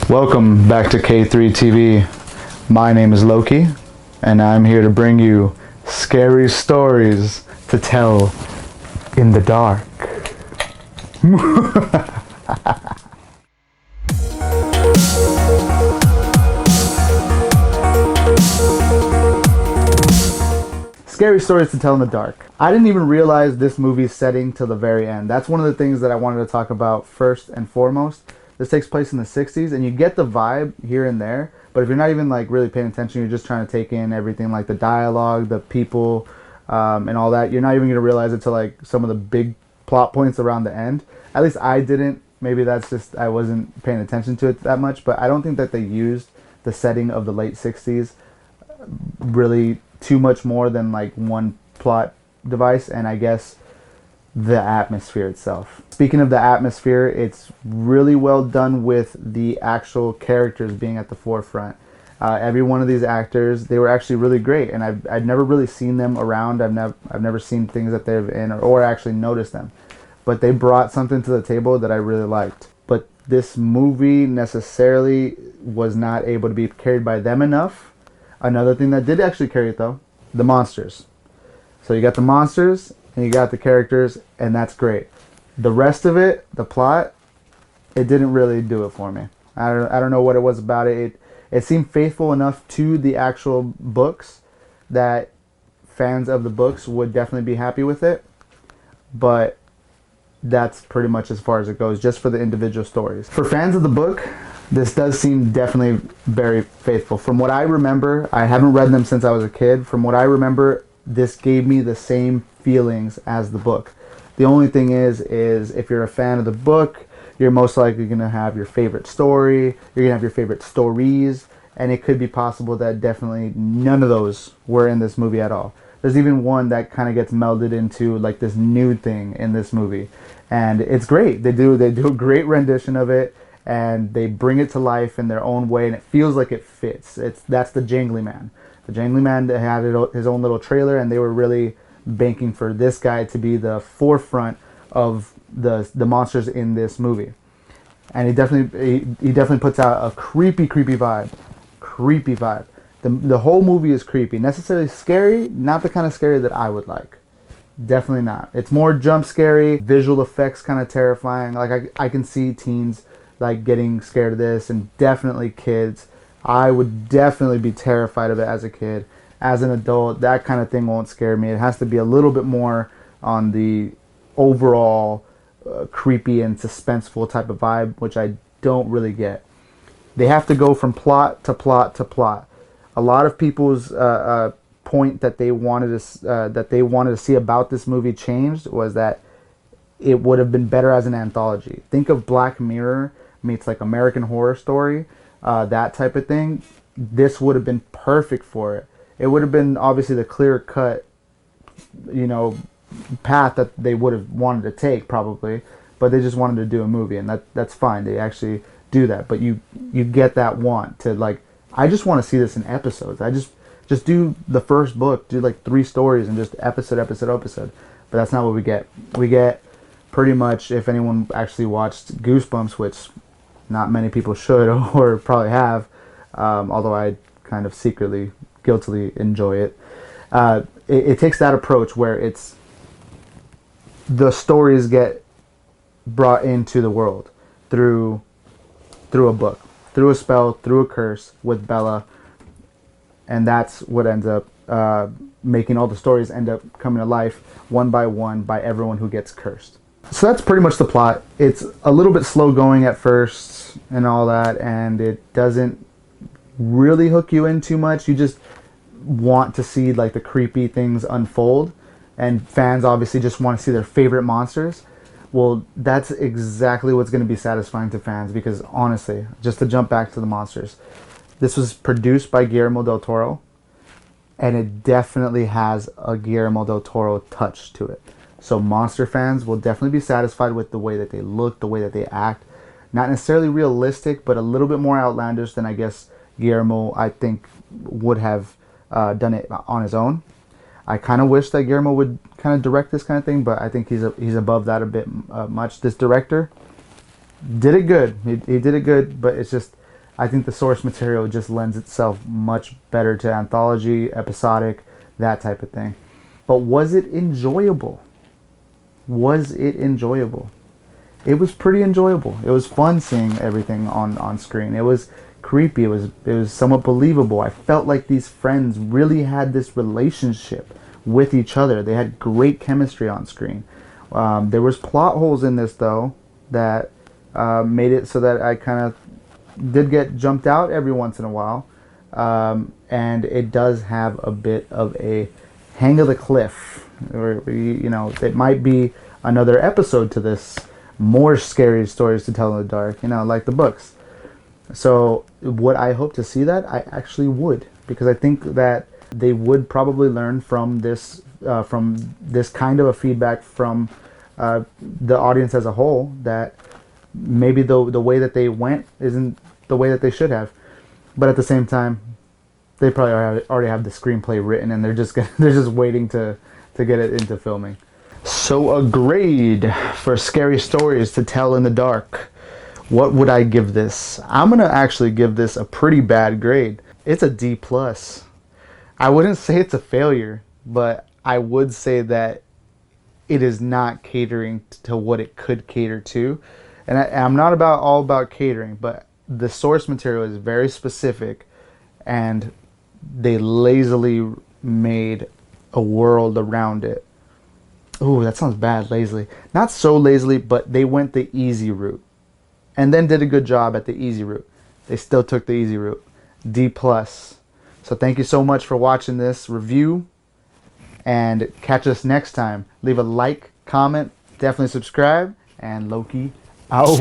Welcome back to K3 TV. My name is Loki, and I'm here to bring you scary stories to tell in the dark. Scary stories to tell in the dark. I didn't even realize this movie's setting till the very end. That's one of the things that I wanted to talk about first and foremost. This takes place in the 60s, and you get the vibe here and there, but if you're not even like really paying attention, you're just trying to take in everything, like the dialogue, the people, and all that, you're not even going to realize it till like some of the big plot points around the end. At least I didn't. Maybe that's just I wasn't paying attention to it that much, but I don't think that they used the setting of the late 60s really too much more than like one plot device, and I guess the atmosphere itself. Speaking of the atmosphere, it's really well done with the actual characters being at the forefront. Every one of these actors, they were actually really great, and I've never really seen them around. I've never seen things that they've in or actually noticed them, but they brought something to the table that I really liked. But this movie necessarily was not able to be carried by them enough. Another thing that did actually carry it though, the monsters. So you got the monsters and you got the characters, and that's great. The rest of it, the plot, it didn't really do it for me. I don't know what it was about it. It seemed faithful enough to the actual books that fans of the books would definitely be happy with it. But that's pretty much as far as it goes, just for the individual stories. For fans of the book, this does seem definitely very faithful. From what I remember, I haven't read them since I was a kid. From what I remember, this gave me the same feelings as the book. The only thing is if you're a fan of the book, you're most likely going to have your favorite story, you're going to have your favorite stories, and it could be possible that definitely none of those were in this movie at all. There's even one that kind of gets melded into like this new thing in this movie, and it's great. They do a great rendition of it, and they bring it to life in their own way, and it feels like it fits. That's the Jangly Man. The Jangly Man had his own little trailer, and they were really banking for this guy to be the forefront of the monsters in this movie. And he definitely puts out a creepy vibe. Creepy vibe. The whole movie is creepy. Necessarily scary, not the kind of scary that I would like. Definitely not. It's more jump scary, visual effects kind of terrifying. Like I can see teens like getting scared of this, and definitely kids. I would definitely be terrified of it as a kid. As an adult, that kind of thing won't scare me. It has to be a little bit more on the overall creepy and suspenseful type of vibe, which I don't really get. They have to go from plot to plot to plot. A lot of people's point that they wanted to see about this movie changed was that it would have been better as an anthology. Think of Black Mirror meets like American Horror Story, that type of thing. This would have been perfect for it. It would have been obviously the clear cut, path that they would have wanted to take probably, but they just wanted to do a movie, and that's fine. They actually do that, but you get that want to like, I just want to see this in episodes. I just do the first book, do like 3 stories and just episode. But that's not what we get. We get pretty much, if anyone actually watched Goosebumps, which not many people should or probably have, although I kind of secretly, guiltily enjoy it. It takes that approach where it's the stories get brought into the world through a book, through a spell, through a curse with Bella, and that's what ends up making all the stories end up coming to life one by everyone who gets cursed. So that's pretty much the plot. It's a little bit slow going at first and all that, and it doesn't really hook you in too much. You just want to see like the creepy things unfold, and fans obviously just want to see their favorite monsters. Well, that's exactly what's going to be satisfying to fans, because honestly, just to jump back to the monsters, this was produced by Guillermo del Toro, and it definitely has a Guillermo del Toro touch to it. So monster fans will definitely be satisfied with the way that they look, the way that they act. Not necessarily realistic, but a little bit more outlandish than I guess Guillermo, I think, would have done it on his own. I kind of wish that Guillermo would kind of direct this kind of thing, but I think he's above that a bit much. This director did it good. He did it good, but it's just I think the source material just lends itself much better to anthology, episodic, that type of thing. But was it enjoyable? Was it enjoyable? It was pretty enjoyable. It was fun seeing everything on screen. It was creepy. It was somewhat believable. I felt like these friends really had this relationship with each other. They had great chemistry on screen. There was plot holes in this though that made it so that I kind of did get jumped out every once in a while. And it does have a bit of a hang of the cliff, or it might be another episode to this, more scary stories to tell in the dark, like the books. So would I hope to see that? I actually would, because I think that they would probably learn from this kind of a feedback from the audience as a whole, that maybe the way that they went isn't the way that they should have. But at the same time, they probably already have the screenplay written, and they're just waiting to get it into filming. So a grade for scary stories to tell in the dark. What would I give this? I'm gonna actually give this a pretty bad grade. It's a D+. I wouldn't say it's a failure, but I would say that it is not catering to what it could cater to. And I'm not all about catering, but the source material is very specific, and they lazily made a world around it. Ooh, that sounds bad, lazily. Not so lazily, but they went the easy route and then did a good job at the easy route. They still took the easy route. D+. So thank you so much for watching this review, and catch us next time. Leave a like, comment, definitely subscribe, and Loki out.